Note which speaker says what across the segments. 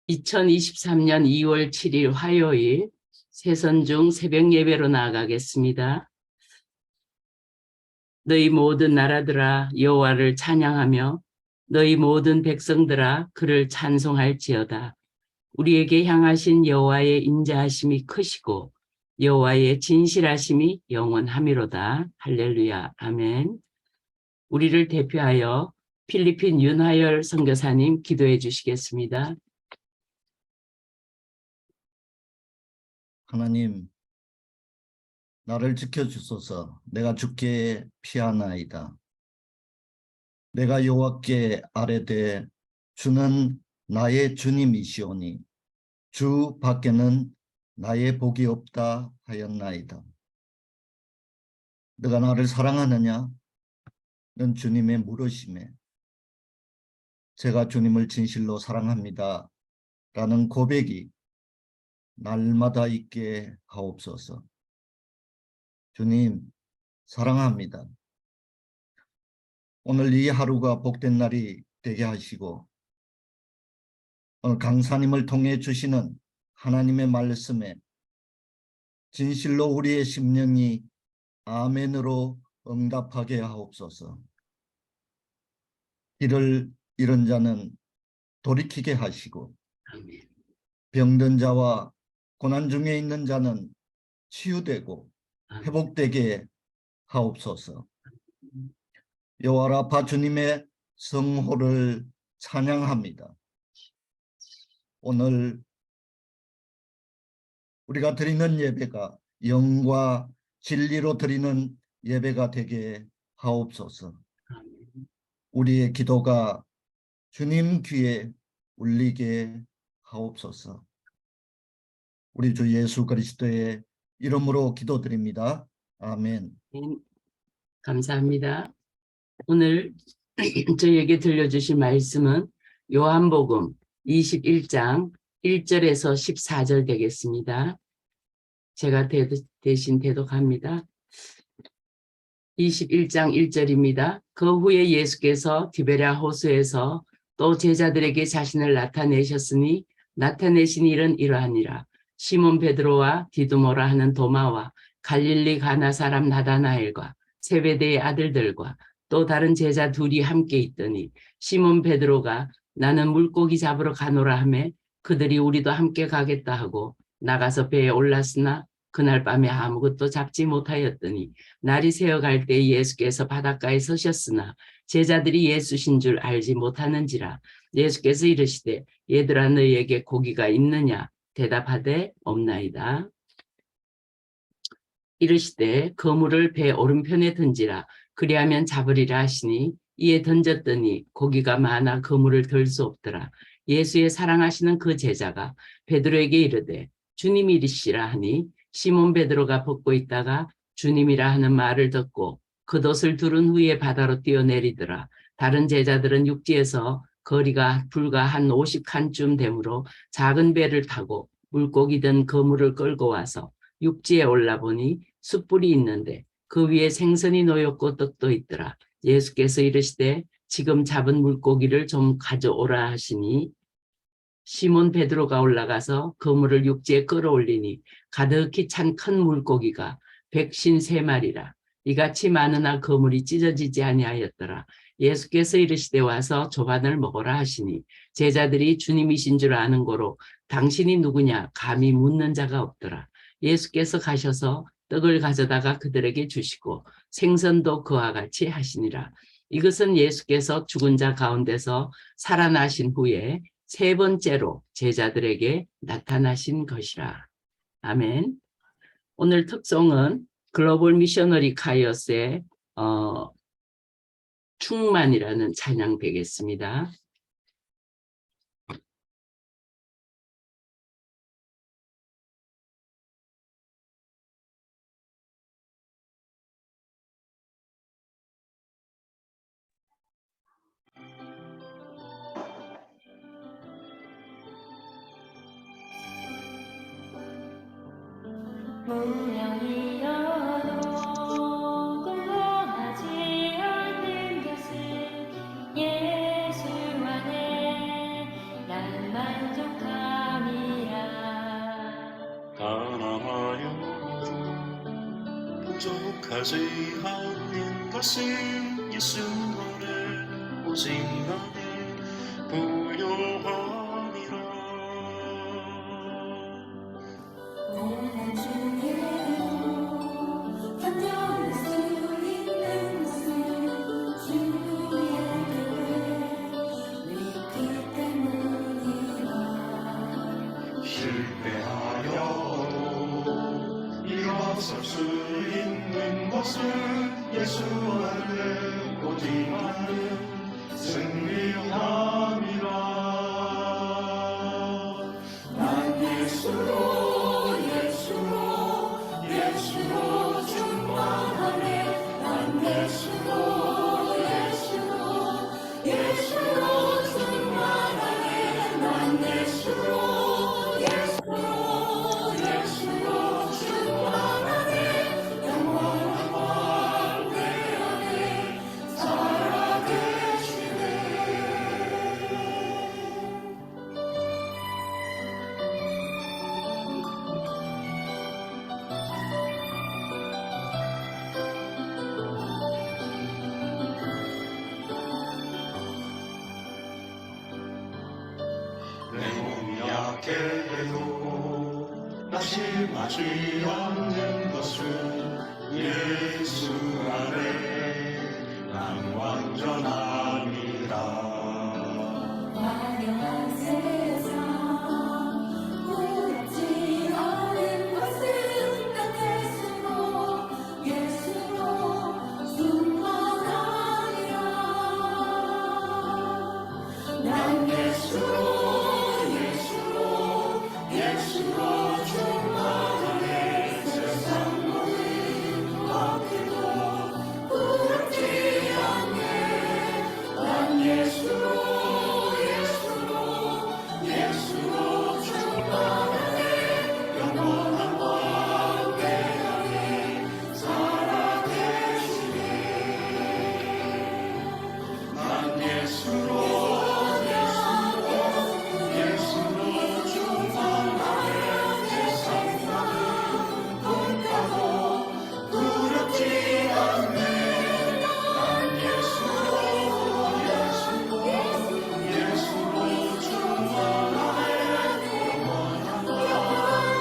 Speaker 1: 2023년 2월 7일 화요일 새선중 새벽 예배로 나아가겠습니다. 너희 모든 나라들아 여호와를 찬양하며 너희 모든 백성들아 그를 찬송할지어다. 우리에게 향하신 여호와의 인자하심이 크시고 여호와의 진실하심이 영원하미로다. 할렐루야. 아멘. 우리를 대표하여 필리핀 윤하열 선교사님 기도해 주시겠습니다.
Speaker 2: 하나님, 나를 지켜주소서. 내가 주께 피하나이다. 내가 여호와께 아뢰되 주는 나의 주님이시오니 주 밖에는 나의 복이 없다 하였나이다. 너가 나를 사랑하느냐? 넌 주님의 물으심에 제가 주님을 진실로 사랑합니다 라는 고백이 날마다 있게 하옵소서. 주님, 사랑합니다. 오늘 이 하루가 복된 날이 되게 하시고 오늘 강사님을 통해 주시는 하나님의 말씀에 진실로 우리의 심령이 아멘으로 응답하게 하옵소서. 길을 잃은 자는 돌이키게 하시고 병든 자와 고난 중에 있는 자는 치유되고 회복되게 하옵소서. 여호와 라파 주님의 성호를 찬양합니다. 오늘 우리가 드리는 예배가 영과 진리로 드리는 예배가 되게 하옵소서. 우리의 기도가 주님 귀에 울리게 하옵소서. 우리 주 예수 그리스도의 이름으로 기도드립니다. 아멘.
Speaker 1: 감사합니다. 오늘 저희에게 들려주실 말씀은 요한복음 21장 1절에서 14절 되겠습니다. 제가 대신 대독합니다. 21장 1절입니다. 그 후에 예수께서 디베랴 호수에서 또 제자들에게 자신을 나타내셨으니 나타내신 일은 이러하니라. 시몬 베드로와 디두모라 하는 도마와 갈릴리 가나 사람 나다나엘과 세베대의 아들들과 또 다른 제자 둘이 함께 있더니 시몬 베드로가 나는 물고기 잡으러 가노라 하매 그들이 우리도 함께 가겠다 하고 나가서 배에 올랐으나 그날 밤에 아무것도 잡지 못하였더니 날이 새어갈 때 예수께서 바닷가에 서셨으나 제자들이 예수신 줄 알지 못하는지라. 예수께서 이르시되 얘들아 너희에게 고기가 있느냐 대답하되 없나이다. 이르시되 그물을 배 오른편에 던지라 그리하면 잡으리라 하시니 이에 던졌더니 고기가 많아 그물을 들 수 없더라. 예수의 사랑하시는 그 제자가 베드로에게 이르되 주님이시라 하니 시몬 베드로가 벗고 있다가 주님이라 하는 말을 듣고 겉옷을 두른 후에 바다로 뛰어내리더라. 다른 제자들은 육지에서 거리가 불과 한 50칸쯤 되므로 작은 배를 타고 물고기 든 그물을 끌고 와서 육지에 올라보니 숯불이 있는데 그 위에 생선이 놓였고 떡도 있더라. 예수께서 이르시되 지금 잡은 물고기를 좀 가져오라 하시니 시몬 베드로가 올라가서 그물을 육지에 끌어올리니 가득히 찬 큰 물고기가 153마리라. 이같이 많으나 그물이 찢어지지 아니하였더라. 예수께서 이르시되 와서 조반을 먹으라 하시니 제자들이 주님이신 줄 아는 고로 당신이 누구냐 감히 묻는 자가 없더라. 예수께서 가셔서 떡을 가져다가 그들에게 주시고 생선도 그와 같이 하시니라. 이것은 예수께서 죽은 자 가운데서 살아나신 후에 세 번째로 제자들에게 나타나신 것이라. 아멘. 오늘 특송은 글로벌 미셔너리 카이어스의 충만이라는 찬양 되겠습니다.
Speaker 3: 분명히여도 궁금하지 않는 것은 예수 안에 난 만족하리.
Speaker 4: 만족하지 않는 것은 예수 안에 오직 나는 부요함이라.
Speaker 3: 오늘 주의로 견뎌낼 수 있는 것은 주의 은혜 믿기 때문이라.
Speaker 4: 실패하여도 일어설 수 있는 것은 예수 안에 오직 나는 승리함이라. 난 예수로 충만하네. 난 예수로 충만하네. 난 예수로 충만하네. 영원한 광대 안에 살아계시네. 내 몸이 약해도 낙심하지 않는 것은 예수 안에 난 완전함이라.
Speaker 3: 화려한 세상 부럽지 않은 것은 난 예수로 충만하리라. 난 예수로 충만하네. 세상 모든 것들도 부럽지 않네. 난 예수로 충만하네. 영원한 광대 안에 살아계시네. 난 예수로 충만하네. 세상 모든 것들도 부럽지 않네. 난 예수로 충만하네. 영원한 광대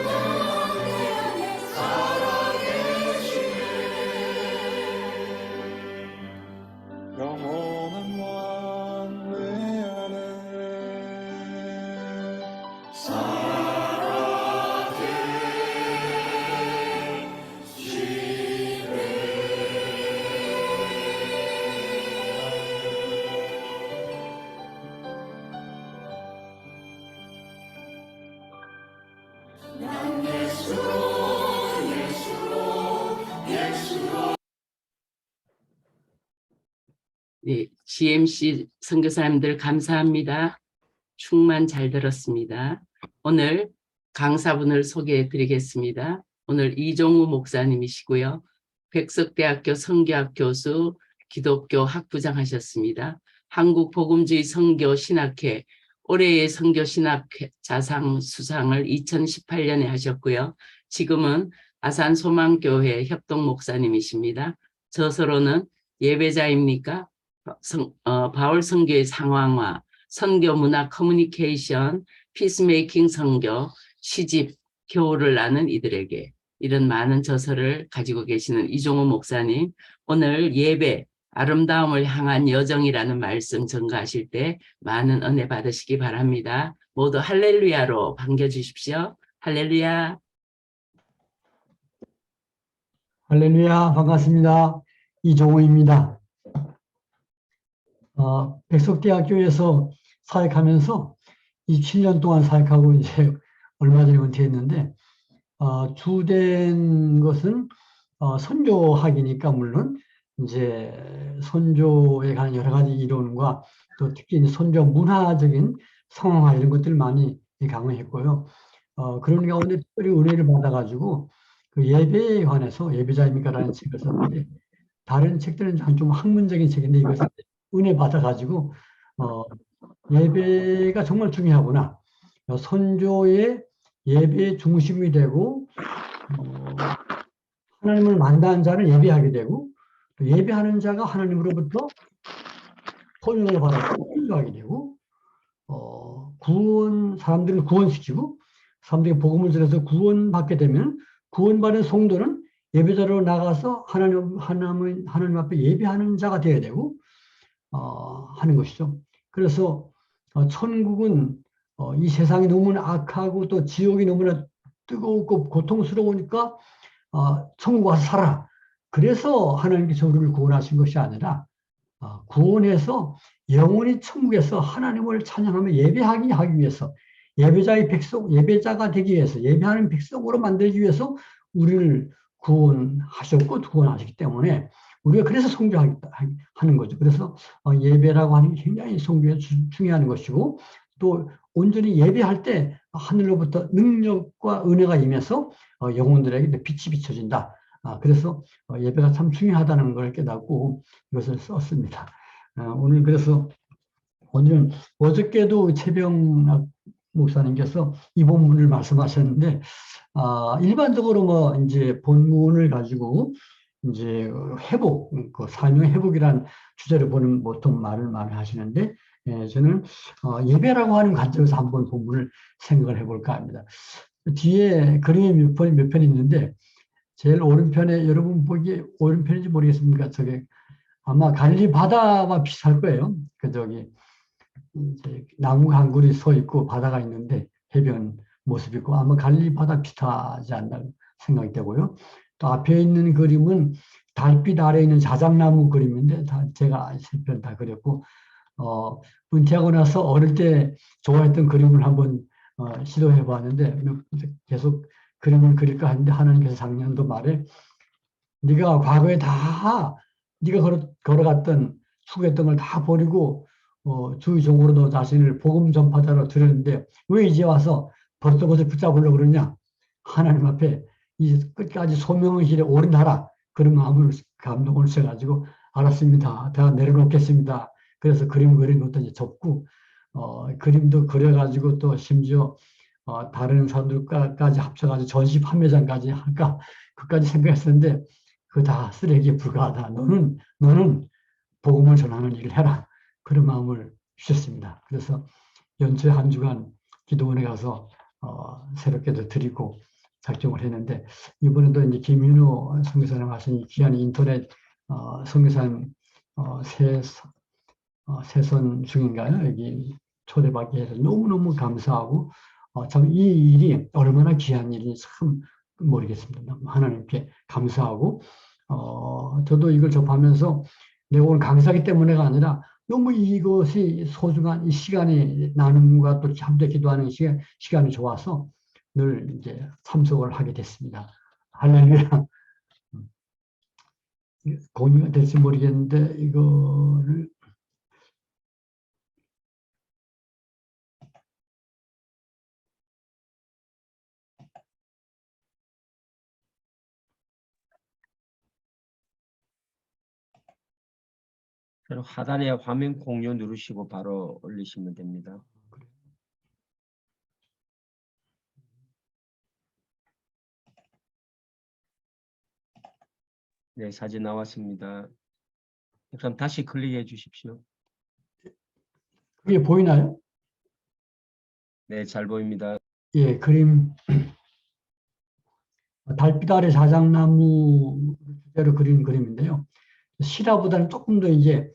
Speaker 3: 안에 살아계시네. 영원한 왕래 안에 난 예수로
Speaker 1: 네, GMC 선교사님들 감사합니다. 충만 잘 들었습니다. 오늘 강사분을 소개해 드리겠습니다. 오늘 이종우 목사님이시고요. 백석대학교 선교학 교수, 기독교 학부장 하셨습니다. 한국복음주의 선교신학회 올해의 선교신학회 자상 수상을 2018년에 하셨고요. 지금은 아산소망교회 협동 목사님이십니다. 저서로는 예배자입니까? 바울 선교의 상황화, 선교 문화 커뮤니케이션, 피스메이킹 선교, 시집, 교우를 나눈 이들에게 이런 많은 저서를 가지고 계시는 이종호 목사님, 오늘 예배, 아름다움을 향한 여정이라는 말씀 전가하실 때 많은 은혜 받으시기 바랍니다. 모두 할렐루야로 반겨주십시오. 할렐루야.
Speaker 5: 할렐루야, 반갑습니다. 이종호입니다. 백석대학교에서 사역하면서 27년 동안 사역하고 이제 얼마 전에 은퇴했는데, 주된 것은 선교학이니까 물론 이제 선교에 관한 여러 가지 이론과 또 특히 이제 선교 문화적인 상황화 이런 것들을 많이 강의했고요. 그런 가운데 특별히 은혜를 받아가지고 그 예배에 관해서 예배자입니까라는 책을 썼는데, 다른 책들은 좀 학문적인 책인데 이것은 은혜 받아가지고 예배가 정말 중요하구나. 선조의 예배의 중심이 되고 하나님을 만나는 자는 예배하게 되고 또 예배하는 자가 하나님으로부터 소명을 받아서 인도하게 되고 사람들을 구원시키고 사람들에게 복음을 전해서 구원받게 되면 구원받은 성도는 예배자로 나가서 하나님 앞에 예배하는 자가 되어야 되고 하는 것이죠. 그래서 천국은 이 세상이 너무나 악하고 또 지옥이 너무나 뜨겁고 고통스러우니까 천국 와서 살아. 그래서 하나님께서 우리를 구원하신 것이 아니라 구원해서 영원히 천국에서 하나님을 찬양하며 예배하기 하기 위해서 예배자의 백성, 예배자가 되기 위해서 예배하는 백성으로 만들기 위해서 우리를 구원하셨고 구원하셨기 때문에 우리가 그래서 성교하는 거죠. 그래서 예배라고 하는 게 굉장히 성교에 중요한 것이고 또 온전히 예배할 때 하늘로부터 능력과 은혜가 임해서 영혼들에게 빛이 비춰진다. 그래서 예배가 참 중요하다는 걸 깨닫고 이것을 썼습니다. 오늘 그래서 오늘은 어저께도 최병락 목사님께서 이 본문을 말씀하셨는데 일반적으로 뭐 이제 본문을 가지고 이제 회복, 그 삶의 회복이란 주제를 보는 보통 말을 하시는데 저는 예배라고 하는 관점에서 한번 본문을 생각을 해볼까 합니다. 뒤에 그림이 몇 편 있는데 제일 오른편에 여러분 보기에 오른편인지 모르겠습니까? 저게 아마 갈릴리 바다와 비슷할 거예요. 그 저기 이제 나무 한 그루 서 있고 바다가 있는데 해변 모습이 있고 아마 갈릴리 바다 비슷하지 않나 생각이 되고요. 또 앞에 있는 그림은 달빛 아래에 있는 자작나무 그림인데 제가 세 편 다 그렸고 은퇴하고 나서 어릴 때 좋아했던 그림을 한번 시도해 봤는데 계속 그림을 그릴까 하는데 하나님께서 작년도 말에 네가 과거에 다 네가 걸어갔던 수고했던 걸 다 버리고 주의종으로 너 자신을 복음 전파자로 들였는데 왜 이제 와서 버렸던 것을 붙잡으려고 그러냐. 하나님 앞에 이 끝까지 소명의 길에 오른하라. 그런 마음을 감동을 써가지고 알았습니다. 내가 내려놓겠습니다. 그래서 그림 그린 것도 이제 접고 그림도 그려가지고 또 심지어 다른 사람들까지 합쳐가지고 전시 판매장까지 할까 그까지 생각했었는데 그거 다 쓰레기에 불과하다. 너는 복음을 전하는 일을 해라. 그런 마음을 주셨습니다. 그래서 연초에 한 주간 기도원에 가서 새롭게도 드리고 작정을 했는데 이번에도 이제 김인호 선교사님 하신 귀한 인터넷 선교사님 세선 중인가요? 여기 초대받게 해서 너무너무 감사하고 참 이 일이 얼마나 귀한 일인지 참 모르겠습니다. 하나님께 감사하고 저도 이걸 접하면서 내가 오늘 강사기 때문에가 아니라 너무 이것이 소중한 이 시간이 나눔과 또 함께 기도하는 시간이 좋아서 늘 이제 참석을 하게 됐습니다. 할렐루야. 공유가 될지 모르겠는데 이거를
Speaker 6: 하단에 화면 공유 누르시고 바로 올리시면 됩니다. 네, 사진 나왔습니다. 그럼 다시 클릭해 주십시오.
Speaker 5: 그게 보이나요?
Speaker 6: 네, 잘 보입니다.
Speaker 5: 예, 그림 달빛 아래 자작나무 주제로 그린 그림인데요. 실화보다는 조금 더 이제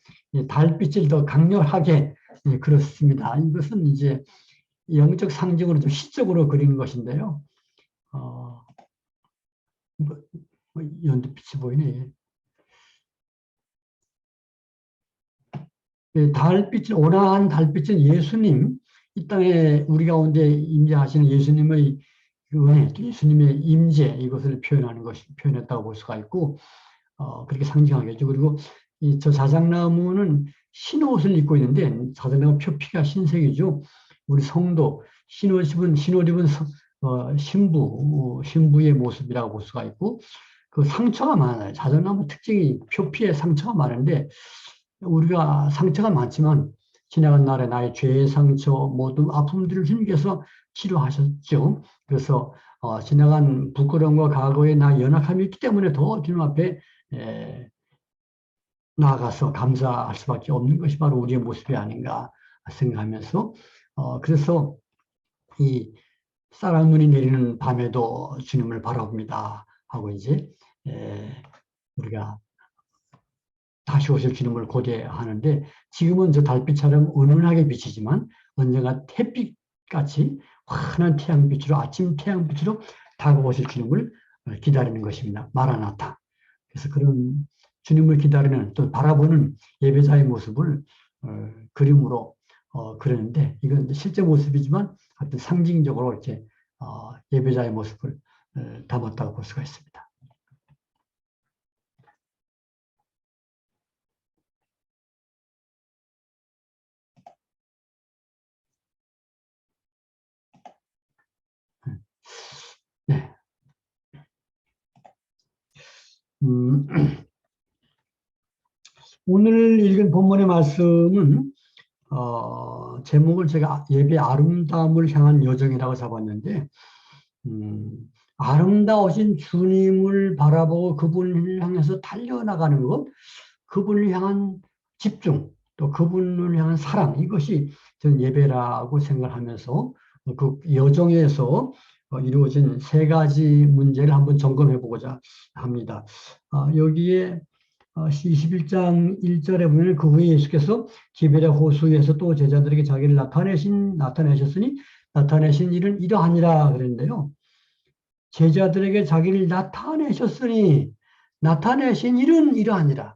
Speaker 5: 달빛을 더 강렬하게 그렸습니다. 이것은 이제 영적 상징으로 좀 시적으로 그린 것인데요. 연두빛이 보이네. 달빛은 온화한 달빛은 예수님, 이 땅에 우리 가운데 임재하시는 예수님의 은혜, 예수님의 임재 이것을 표현했다고 볼 수가 있고 그렇게 상징하겠죠. 그리고 저 자작나무는 흰 옷을 입고 있는데 자작나무 표피가 흰색이죠. 우리 성도 흰옷 입은 신부의 모습이라고 볼 수가 있고 그 상처가 많아요. 자작나무 특징이 표피에 상처가 많은데 우리가 상처가 많지만 지나간 날에 나의 죄의 상처 모든 아픔들을 주님께서 치료하셨죠. 그래서 지나간 부끄러움과 과거의 나의 연약함이 있기 때문에 더 주님 앞에 나아가서 감사할 수밖에 없는 것이 바로 우리의 모습이 아닌가 생각하면서 그래서 이 쌀랑눈이 내리는 밤에도 주님을 바라봅니다 하고 이제 우리가 다시 오실 주님을 고대하는데 지금은 저 달빛처럼 은은하게 비치지만 언젠가 햇빛같이 환한 태양빛으로 아침 태양빛으로 다가오실 주님을 기다리는 것입니다. 마라나타. 그래서 그런 주님을 기다리는 또 바라보는 예배자의 모습을 그림으로 그렸는데 이건 실제 모습이지만 하여튼 상징적으로 이렇게 예배자의 모습을 담았다고 볼 수가 있습니다. 네. 오늘 읽은 본문의 말씀은 제목을 제가 예배 아름다움을 향한 여정이라고 잡았는데 아름다우신 주님을 바라보고 그분을 향해서 달려나가는 것, 그분을 향한 집중, 또 그분을 향한 사랑, 이것이 저는 예배라고 생각하면서 그 여정에서 이루어진 세 가지 문제를 한번 점검해 보고자 합니다. 여기에 21장 1절에 보면 그 후에 예수께서 기베랴 호수에서 또 제자들에게 자기를 나타내신 일은 이러하니라 그랬는데요. 제자들에게 자기를 나타내신 일은 이러하니라.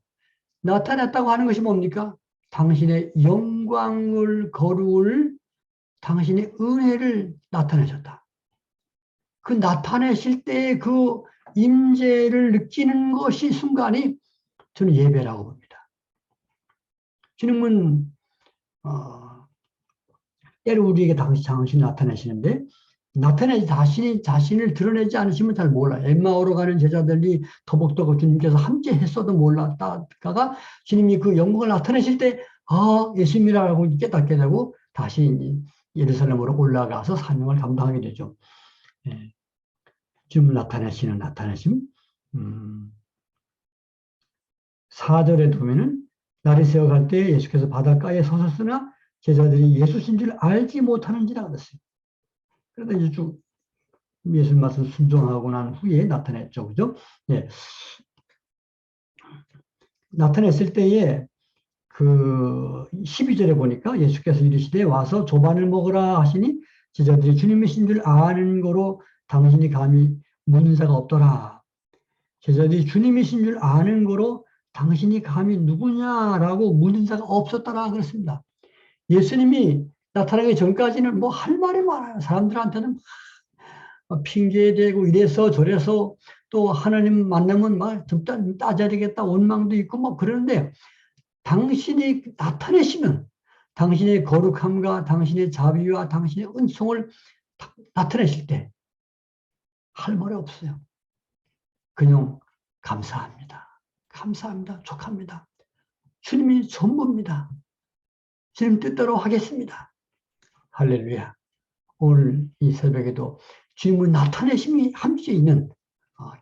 Speaker 5: 나타냈다고 하는 것이 뭡니까? 당신의 영광을 거룩을 당신의 은혜를 나타내셨다. 그 나타내실 때의 그 임재를 느끼는 것이 순간이 저는 예배라고 봅니다. 주님은 때로 우리에게 당신이 나타내시는데 자신을 드러내지 않으시면 잘 몰라요. 엠마오로 가는 제자들이 터벅터벅 주님께서 함께 했어도 몰랐다가 주님이 그 영광을 나타내실 때 예수님이라고 깨닫게 되고 다시 예루살렘으로 올라가서 사명을 감당하게 되죠. 주님을 나타내심. 4절에 보면은 날이 새어갈 때 예수께서 바닷가에 서셨으나 제자들이 예수신 줄 알지 못하는지라 그랬어요. 그러다 이제 쭉 예수님 말씀 순종하고 난 후에 나타냈죠. 그죠? 예. 나타냈을 때에 그 12절에 보니까 예수께서 이르시되 와서 조반을 먹으라 하시니 제자들이 주님이신 줄 아는 거로 당신이 감히 묻는 자가 없더라. 제자들이 주님이신 줄 아는 거로 당신이 감히 누구냐라고 묻는 자가 없었더라 그랬습니다. 예수님이 나타나기 전까지는 뭐 할 말이 많아요. 사람들한테는 핑계대고 이래서 저래서 또 하나님 만나면 막 따져야겠다 원망도 있고 뭐 그러는데 당신이 나타내시면 당신의 거룩함과 당신의 자비와 당신의 은총을 나타내실 때 할 말이 없어요. 그냥 감사합니다. 감사합니다. 족합니다. 주님이 전부입니다. 주님 뜻대로 하겠습니다. 할렐루야. 오늘 이 새벽에도 주님을 나타내심이 함께 있는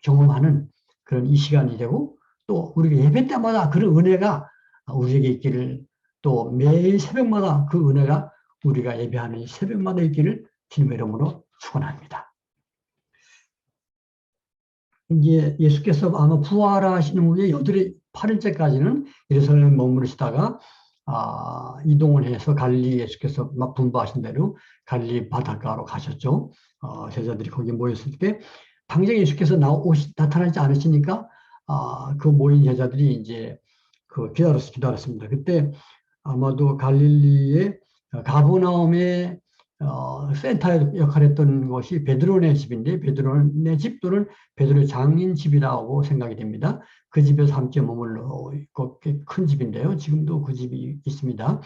Speaker 5: 경험하는 그런 이 시간이 되고 또 우리가 예배 때마다 그런 은혜가 우리에게 있기를 또 매일 새벽마다 그 은혜가 우리가 예배하는 새벽마다 있기를 주님의 이름으로 축원합니다. 이제 예수께서 아마 부활하시는 후에 8일째까지는 예루살렘에 머무르시다가 이동을 해서 갈릴리 예수께서 막 분부하신 대로 갈릴리 바닷가로 가셨죠. 제자들이 거기 모였을 때 당장 예수께서 나타나지 않으시니까 그 모인 제자들이 이제 기다렸습니다. 그때 아마도 갈릴리의 가버나움의 센터 역할을 했던 것이 베드로네 집인데 베드로네 집 또는 베드로의 장인 집이라고 생각이 됩니다. 그 집에서 함께 머물러 있고 큰 집인데요. 지금도 그 집이 있습니다.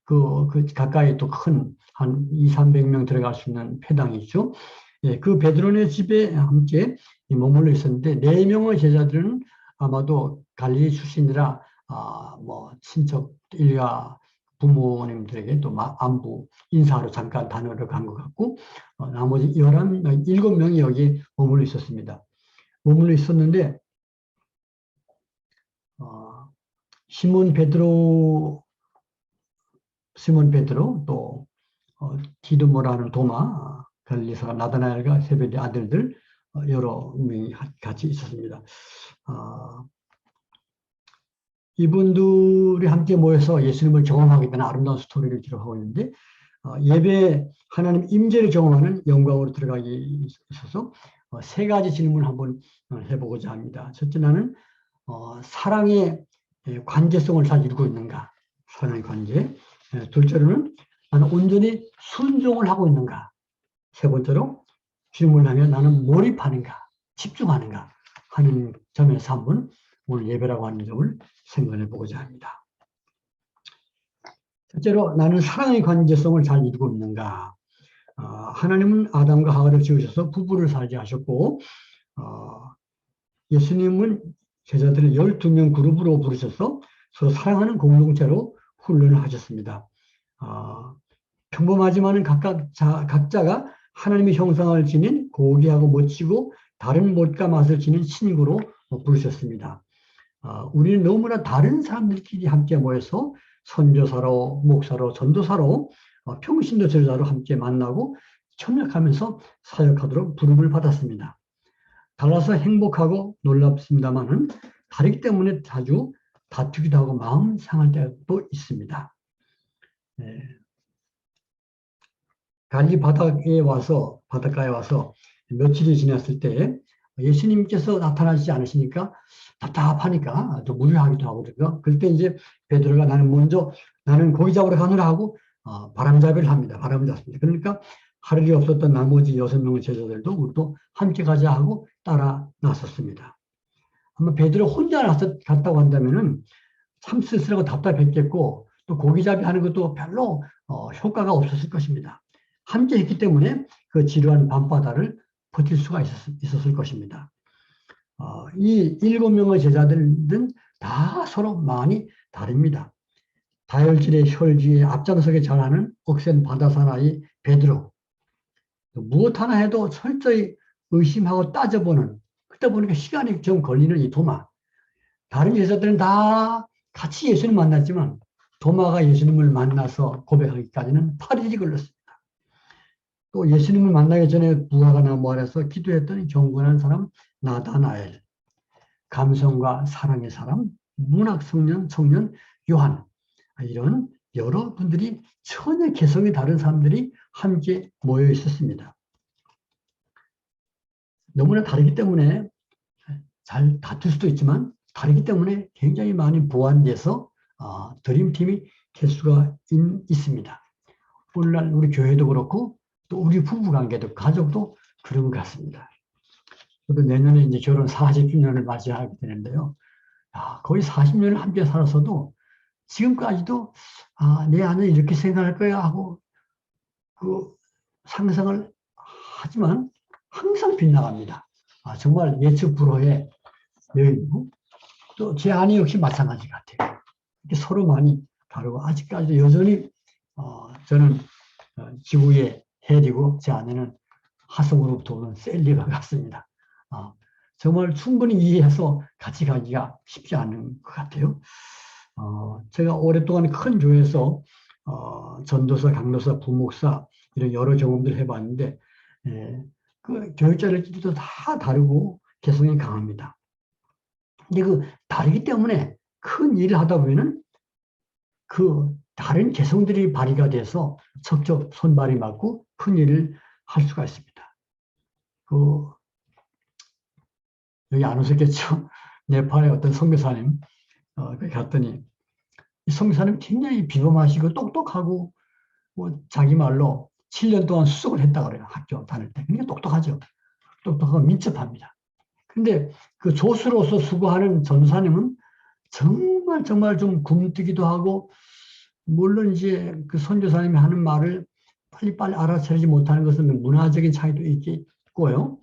Speaker 5: 그 가까이 또 큰 한 200~300명 들어갈 수 있는 회당이 있죠. 예, 그 베드로네 집에 함께 머물러 있었는데 4명의 제자들은 아마도 갈릴리 출신이라 뭐 친척 일가 부모님들에게 또 안부 인사하러 잠깐 다녀오러 간 것 같고, 나머지 7명이 여기 머물러 있었습니다. 머물러 있었는데, 시몬 베드로, 또 디두모라는 도마, 갈릴리 사람 나다나엘과 세베대 아들들 여러 명이 같이 있었습니다. 이분들이 함께 모여서 예수님을 경험하게 되는 아름다운 스토리를 기록하고 있는데, 예배 하나님 임재를 경험하는 영광으로 들어가기 있어서 세 가지 질문을 한번 해보고자 합니다. 첫째, 나는 사랑의 관계성을 잘 이루고 있는가? 사랑의 관계. 둘째로는 나는 온전히 순종을 하고 있는가? 세 번째로 주님을 향해 나는 몰입하는가? 집중하는가? 하는 점에서 한번 오늘 예배라고 하는 점을 생각해 보고자 합니다. 첫째로 나는 사랑의 관계성을 잘 이루고 있는가? 하나님은 아담과 하와를 지으셔서 부부를 살게 하셨고, 예수님은 제자들을 12명 그룹으로 부르셔서 서로 사랑하는 공동체로 훈련을 하셨습니다. 평범하지만은 각자가 하나님의 형상을 지닌 고귀하고 멋지고 다른 멋과 맛을 지닌 신구로 부르셨습니다. 우리는 너무나 다른 사람들끼리 함께 모여서 선교사로, 목사로, 전도사로, 평신도 제자로 함께 만나고 협력하면서 사역하도록 부름을 받았습니다. 달라서 행복하고 놀랍습니다만은 다르기 때문에 자주 다투기도 하고 마음 상할 때도 있습니다. 갈리 바닷가에 와서 며칠이 지났을 때 예수님께서 나타나지 않으시니까 답답하니까 또 무료하기도 하거든요. 그럴 때 이제 베드로가 나는 고기 잡으러 가느라 하고 바람잡이를 합니다. 바람을 잡습니다. 그러니까 할 일이 없었던 나머지 6명의 제자들도 우리도 함께 가자 하고 따라 나섰습니다. 아마 베드로 혼자 갔다고 한다면은 참 쓸쓸하고 답답했겠고 또 고기잡이 하는 것도 별로 효과가 없었을 것입니다. 함께 했기 때문에 그 지루한 밤바다를 버틸 수가 있었을 것입니다. 이 7명의 제자들은 다 서로 많이 다릅니다. 다혈질의 혈기에 앞장서게 잘하는 억센 바다사나이 베드로, 무엇 하나 해도 철저히 의심하고 따져보는, 그때 보니까 시간이 좀 걸리는 이 도마. 다른 제자들은 다 같이 예수님 만났지만 도마가 예수님을 만나서 고백하기까지는 8일이 걸렸습니다. 또 예수님을 만나기 전에 무화과 나무 아래서 기도했던 경건한 사람 나다나엘, 감성과 사랑의 사람 문학 청년 요한, 이런 여러분들이 전혀 개성이 다른 사람들이 함께 모여 있었습니다. 너무나 다르기 때문에 잘 다툴 수도 있지만 다르기 때문에 굉장히 많이 보완돼서 드림팀이 될 수가 있습니다. 오늘날 우리 교회도 그렇고 또 우리 부부관계도 가족도 그런 것 같습니다. 저도 내년에 이제 결혼 40주년을 맞이하게 되는데요. 거의 40년을 함께 살았어도 지금까지도 내 아내는 이렇게 생각할 거야 하고 그 상상을 하지만 항상 빗나갑니다. 정말 예측 불허의 여인이고 또 제 아내 역시 마찬가지 같아요. 이렇게 서로 많이 다르고 아직까지도 여전히 저는 지구의 헬이고 제 아내는 화성으로부터 오는 셀리가 같습니다. 정말 충분히 이해해서 같이 가기가 쉽지 않은 것 같아요. 제가 오랫동안 큰 교회에서 전도사, 강도사, 부목사 이런 여러 경험들을 해봤는데 그 교육자들끼리도 다 다르고 개성이 강합니다. 근데 그 다르기 때문에 큰 일을 하다 보면은 그 다른 개성들이 발휘가 돼서 척척 손발이 맞고 큰 일을 할 수가 있습니다. 여기 안 오셨겠죠? 네팔의 어떤 선교사님 갔더니 이 선교사님 굉장히 비범하시고 똑똑하고 자기 말로 7년 동안 수석을 했다고 그래요. 학교 다닐 때. 그러니까 똑똑하죠. 똑똑하고 민첩합니다. 근데 그 조수로서 수고하는 전사님은 정말 좀 굶뜨기도 하고 물론 이제 그 선교사님이 하는 말을 빨리빨리 알아차리지 못하는 것은 문화적인 차이도 있고요.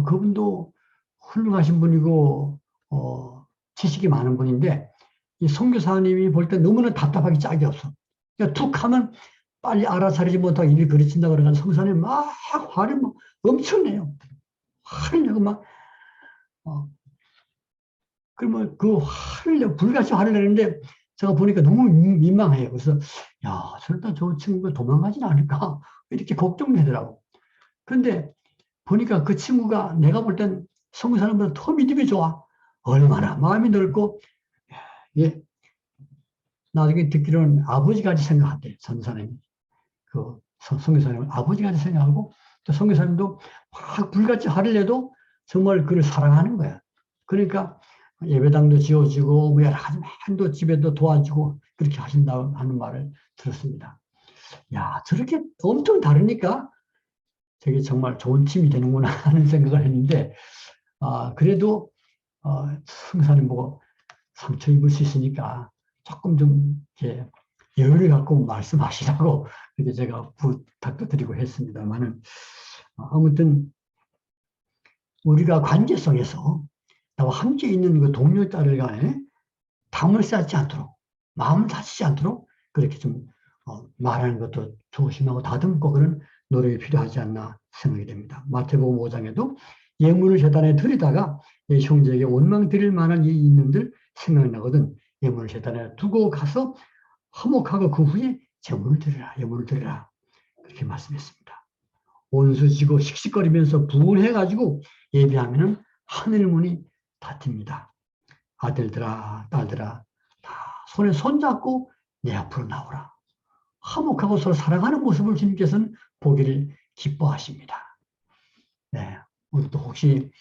Speaker 5: 그분도 훌륭하신 분이고 지식이 많은 분인데 이 선교사님이 볼 때 너무나 답답하기 짝이 없어. 그러니까 툭 하면 빨리 알아차리지 못하고 일을 그르친다 그러면 성산에 막 화를 막 엄청 내요. 화를 내고 막, 그러면 그 화를 내고 불같이 화를 내는데 제가 보니까 너무 민망해요. 그래서, 야, 설마 저 친구가 도망가진 않을까? 이렇게 걱정되더라고. 그런데 보니까 그 친구가 내가 볼 땐 성산보다 더 믿음이 좋아. 얼마나 마음이 넓고, 예, 나중에 듣기로는 아버지까지 생각한대, 전사님이. 그 성교사님은 아버지까지 생각하고, 또 성교사님도 확 불같이 화를 내도 정말 그를 사랑하는 거야. 그러니까 예배당도 지어주고, 뭐 여러 가지 많은 집에도 도와주고, 그렇게 하신다고 하는 말을 들었습니다. 야, 저렇게 엄청 다르니까 저게 정말 좋은 팀이 되는구나 하는 생각을 했는데, 그래도, 성사님 보고 상처 입을 수 있으니까 조금 좀 이렇게 여유를 갖고 말씀하시라고 이렇게 제가 부탁도 드리고 했습니다만은, 아무튼 우리가 관계성에서 나와 함께 있는 그 동료 딸을 간에 담을 쌓지 않도록, 마음을 다치지 않도록 그렇게 좀 말하는 것도 조심하고 다듬고 그런 노력이 필요하지 않나 생각이 됩니다. 마태복음 5장에도 예물을 제단에 드리다가 내 형제에게 원망 드릴 만한 일이 있는들 생각나거든 예물을 제단에 두고 가서 화목하고 그 후에 제물을 드리라, 예물을 드리라 그렇게 말씀했습니다. 온수 지고 씩씩거리면서 분해가지고 예배하면은 하늘 문이 닫힙니다. 아들들아, 딸들아, 다 손에 손잡고 내 앞으로 나오라. 화목하고 서로 사랑하는 모습을 주님께서는 보기를 기뻐하십니다. 네, 우리도 혹시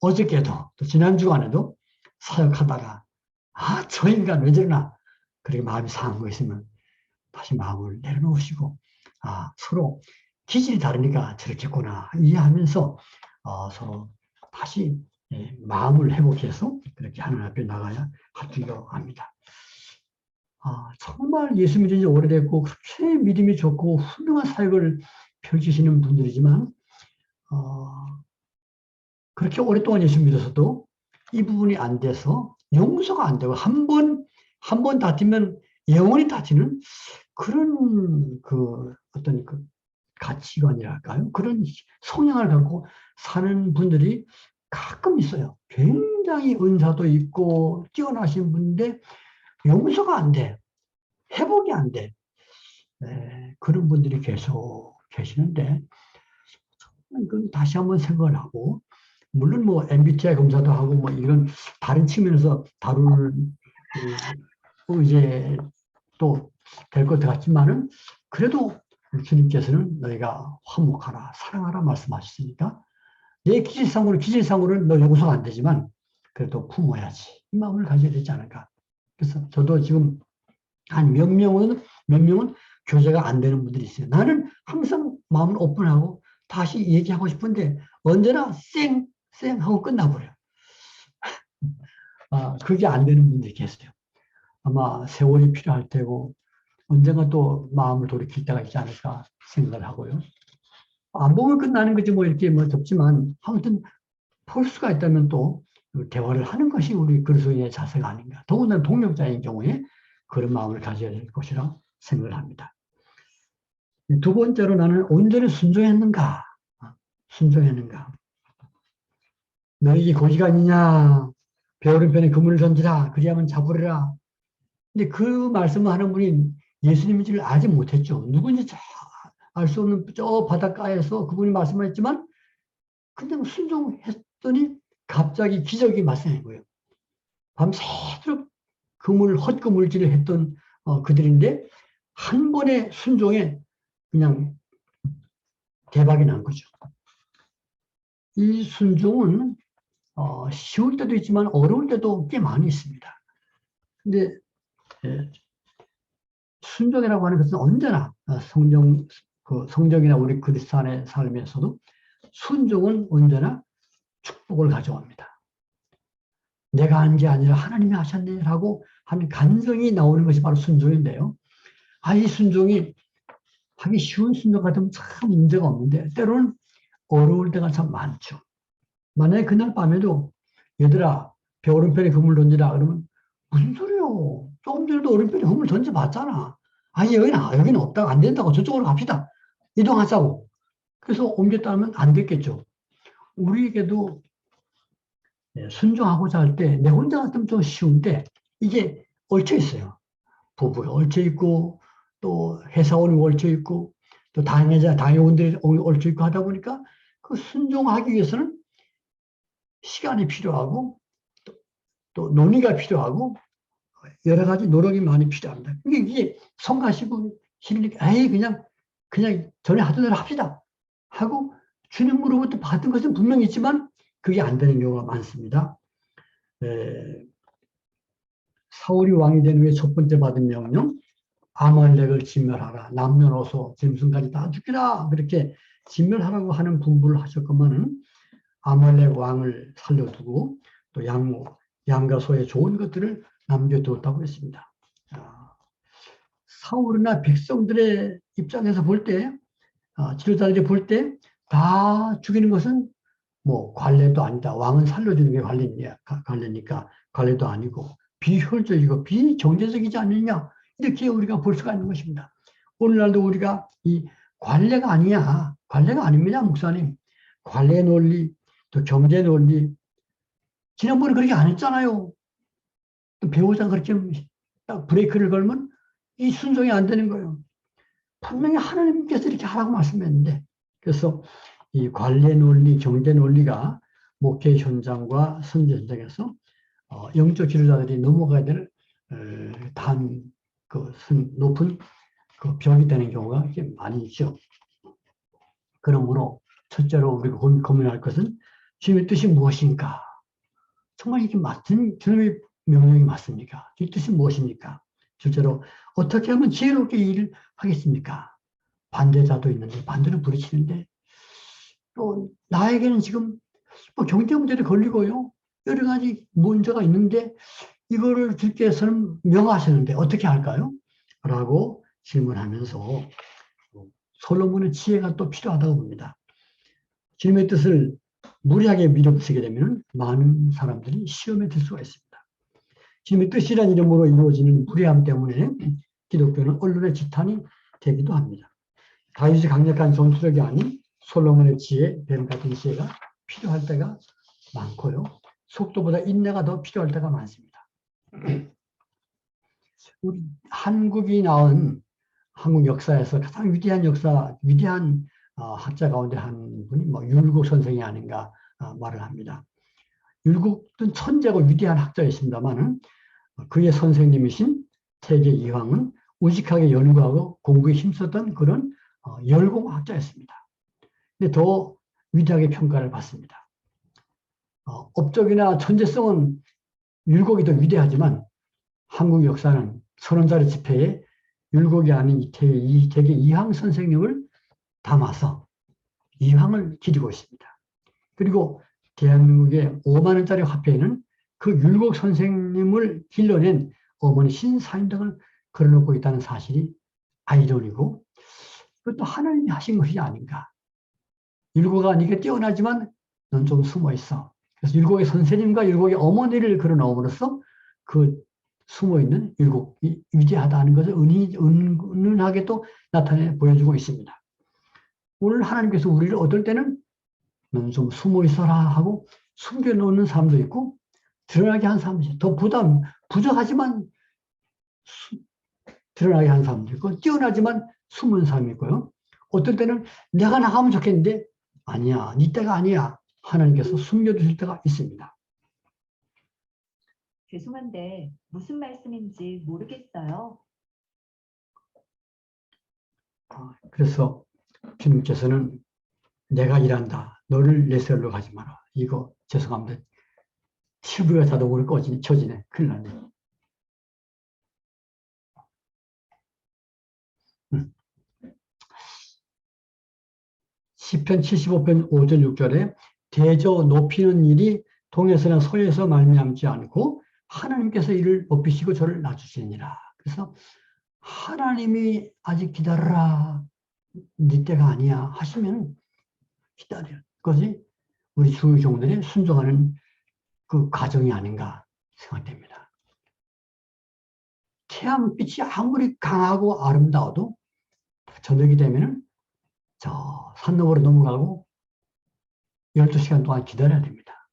Speaker 5: 어저께도 또 지난 주간에도 사역하다가 저 인간 왜 저러나 그렇게 마음이 상한 거 있으면 다시 마음을 내려놓으시고 서로 기질이 다르니까 저렇겠구나 이해하면서 서로 다시 마음을 회복해서 그렇게 하나님 앞에 나가야 할 줄로 압니다. 정말 예수 믿은 지 오래됐고 그렇게 믿음이 좋고 훌륭한 사역을 펼치시는 분들이지만 그렇게 오랫동안 예수 믿어서도 이 부분이 안 돼서 용서가 안 되고 한 번 다투면 영원히 다투는 그런 어떤 가치관이랄까요? 그런 성향을 갖고 사는 분들이 가끔 있어요. 굉장히 은사도 있고 뛰어나신 분인데 용서가 안 돼. 회복이 안 돼. 그런 분들이 계속 계시는데 이건 다시 한번 생각을 하고 물론 뭐 MBTI 검사도 하고 뭐 이런 다른 측면에서 다룰 이제 또 될 것 같지만은 그래도 주님께서는 너희가 화목하라 사랑하라 말씀하셨으니까 내 기질상으로는 너 용서가 안 되지만 그래도 품어야지 이 마음을 가져야 되지 않을까. 그래서 저도 지금 한 몇 명은 교제가 안 되는 분들이 있어요. 나는 항상 마음을 오픈하고 다시 얘기하고 싶은데 언제나 쌩 하고 끝나버려요. 그게 안 되는 분들이 계세요. 아마 세월이 필요할 테고 언젠가 또 마음을 돌이킬 때가 있지 않을까 생각을 하고요. 안 보면 끝나는 거지 뭐 이렇게 뭐 덥지만 아무튼 볼 수가 있다면 또 대화를 하는 것이 우리 그리스도인의 자세가 아닌가. 더군다나 동력자인 경우에 그런 마음을 가져야 될 것이라 생각을 합니다. 두 번째로 나는 온전히 순종했는가? 순종했는가? 너에게 고지가 있느냐? 배오른편에 그물을 던지라. 그리하면 잡으리라. 근데 그 말씀을 하는 분이 예수님인 줄 알지 못했죠. 누군지 알 수 없는 저 바닷가에서 그분이 말씀했지만 그냥 순종했더니 갑자기 기적이 발생한 거예요. 밤새도록 헛그물질을 했던 그들인데 한 번의 순종에 그냥 대박이 난 거죠. 이 순종은 쉬울 때도 있지만 어려울 때도 꽤 많이 있습니다. 근데 순종이라고 하는 것은 언제나 성경이나 우리 그리스도인의 삶에서도 순종은 언제나 축복을 가져옵니다. 내가 한 게 아니라 하나님이 하셨네라고 하는 간증이 나오는 것이 바로 순종인데요. 이 순종이 하기 쉬운 순종 같으면 참 문제가 없는데 때로는 어려울 때가 참 많죠. 만약에 그날 밤에도 얘들아 배 오른편에 그물 던지라 그러면 무슨 소리요? 조금 전에도 오른편에 그물 던져봤잖아. 아니, 여기는 없다. 안 된다고. 저쪽으로 갑시다. 이동하자고. 그래서 옮겼다면 안 됐겠죠. 우리에게도 순종하고자 할 때 내 혼자 같으면 좀 쉬운데 이게 얽혀 있어요. 부부가 얽혀 있고 또 회사원이 얽혀 있고 또 당회원들이 얽혀 있고 하다 보니까 그 순종하기 위해서는 시간이 필요하고 또 논의가 필요하고 여러 가지 노력이 많이 필요합니다. 이게 손 가시고 힘니까 에이 그냥 전에 하던 대로 합시다 하고 주님으로부터 받은 것은 분명히 있지만 그게 안 되는 경우가 많습니다. 사울이 왕이 된 후에 첫 번째 받은 명령, 아말렉을 진멸하라. 남녀노소 짐승까지 다 죽이라. 그렇게 진멸하라고 하는 분부를 하셨건만은 아말렉 왕을 살려두고 또 양과 소의 좋은 것들을 남겨두었다고 했습니다. 사울이나 백성들의 입장에서 볼 때, 지도자들이 볼 때 다 죽이는 것은 뭐 관례도 아니다. 왕은 살려주는 게 관례니까 관례도 아니고 비효율적이고 비정제적이지 않느냐. 이렇게 우리가 볼 수가 있는 것입니다. 오늘날도 우리가 이 관례가 아니냐. 관례가 아닙니다, 목사님. 관례 논리, 또 경제 논리. 지난번에 그렇게 안 했잖아요. 또 배우자 그렇게 딱 브레이크를 걸면 이 순종이 안 되는 거예요. 분명히 하나님께서 이렇게 하라고 말씀했는데, 그래서 이 관례 논리, 경제 논리가 목회 현장과 선교 현장에서 영적 지도자들이 넘어가야 될 높은 그 벽이 되는 경우가 많이 있죠. 그러므로 첫째로 우리가 고민할 것은 주님의 뜻이 무엇인가? 정말 이게 맞은 주님의 명령이 맞습니까? 이 뜻이 무엇입니까? 둘째로 어떻게 하면 지혜롭게 일을 하겠습니까? 반대자도 있는데 반대를 부딪히는데 또 나에게는 지금 뭐 경제 문제도 걸리고요. 여러 가지 문제가 있는데 이거를 주께서는 명하셨는데 어떻게 할까요? 라고 질문하면서 솔로몬의 지혜가 또 필요하다고 봅니다. 주님의 뜻을 무리하게 밀어붙이게 되면 많은 사람들이 시험에 들 수가 있습니다. 주님의 뜻이라는 이름으로 이루어지는 무리함 때문에 기독교는 언론의 지탄이 되기도 합니다. 다윗이 강력한 전투력이 아닌 솔로몬의 지혜, 뱀 같은 지혜가 필요할 때가 많고요. 속도보다 인내가 더 필요할 때가 많습니다. 우리 한국이 낳은 한국 역사에서 가장 위대한 학자 가운데 한 분이 율곡 선생이 아닌가 말을 합니다. 율곡은 천재고 위대한 학자였습니다만은 그의 선생님이신 태계 이황은 우직하게 연구하고 공부에 힘썼던 그런 열공학자였습니다. 근데 더 위대하게 평가를 받습니다. 업적이나 천재성은 율곡이 더 위대하지만 한국 역사는 30살의 집회에 율곡이 아닌 태계 이황 선생님을 담아서 이황을 기리고 있습니다. 그리고 대한민국의 5만 원짜리 화폐에는 그 율곡 선생님을 길러낸 어머니 신사임당을 걸어놓고 있다는 사실이 아이러니고 그것도 하나님이 하신 것이 아닌가. 율곡아 네가 뛰어나지만 넌 좀 숨어 있어. 그래서 율곡의 선생님과 율곡의 어머니를 걸어놓음으로써 그 숨어있는 율곡이 위대하다는 것을 은은하게 또 나타내 보여주고 있습니다. 오늘 하나님께서 우리를 어떨 때는 넌 좀 숨어 있어라 하고 숨겨놓는 사람도 있고 드러나게 한 사람도 있고 더 부족하지만 드러나게 한 사람도 있고 뛰어나지만 숨은 사람이 있고요. 어떨 때는 내가 나가면 좋겠는데 아니야, 네 때가 아니야. 하나님께서 숨겨두실 때가 있습니다.
Speaker 7: 죄송한데 무슨 말씀인지 모르겠어요.
Speaker 5: 그래서 주님께서는 내가 일한다. 너를 내세울러 가지 마라. 이거 죄송합니다. TV가 자동으로 켜지네. 큰일 났네. 시편 75편 5절 6절에 대저 높이는 일이 동에서나 서에서 말미암지 않고 하나님께서 이를 높이시고 저를 낮추시니라. 그래서 하나님이 아직 기다려라. 네 때가 아니야 하시면 기다려. 그것이 우리 주의 종들이 순종하는 그 과정이 아닌가 생각됩니다. 태양빛이 아무리 강하고 아름다워도 저녁이 되면은 저 산 너머로 넘어가고 12시간 동안 기다려야 됩니다.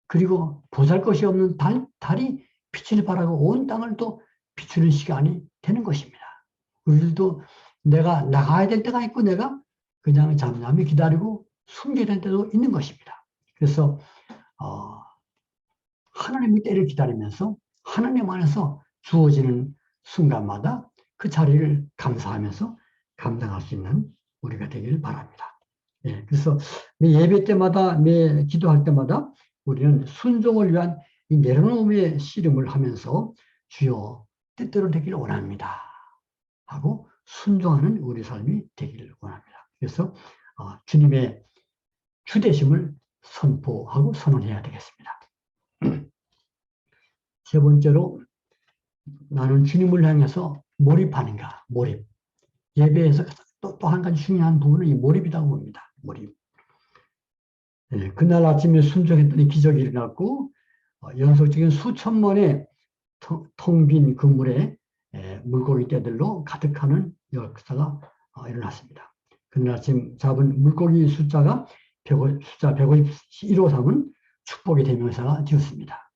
Speaker 5: 그리고 보잘것이 없는 달이 빛을 발하고 온 땅을 또 비추는 시간이 되는 것입니다. 우리들도 내가 나가야 될 때가 있고 내가 그냥 잠잠히 기다리고 숨겨야 될 때도 있는 것입니다. 그래서 하나님의 때를 기다리면서 하나님 안에서 주어지는 순간마다 그 자리를 감사하면서 감당할 수 있는 우리가 되기를 바랍니다. 예, 그래서 매 예배 때마다, 매 기도할 때마다 우리는 순종을 위한 이 내려놓음의 씨름을 하면서 주여 뜻대로 되기를 원합니다 하고 순종하는 우리 삶이 되기를 원합니다. 그래서 주님의 주되심을 선포하고 선언해야 되겠습니다. 세 번째로 나는 주님을 향해서 몰입하는가, 몰입. 예배에서 또 한 가지 중요한 부분은 이 몰입이라고 봅니다. 몰입. 네, 그날 아침에 순종했더니 기적이 일어났고 연속적인 수천 번의 텅 빈 그물에 물고기 떼들로 가득하는 역사가 일어났습니다. 그날 아침 잡은 물고기 숫자 151호삼은 축복의 대명사가 되었습니다.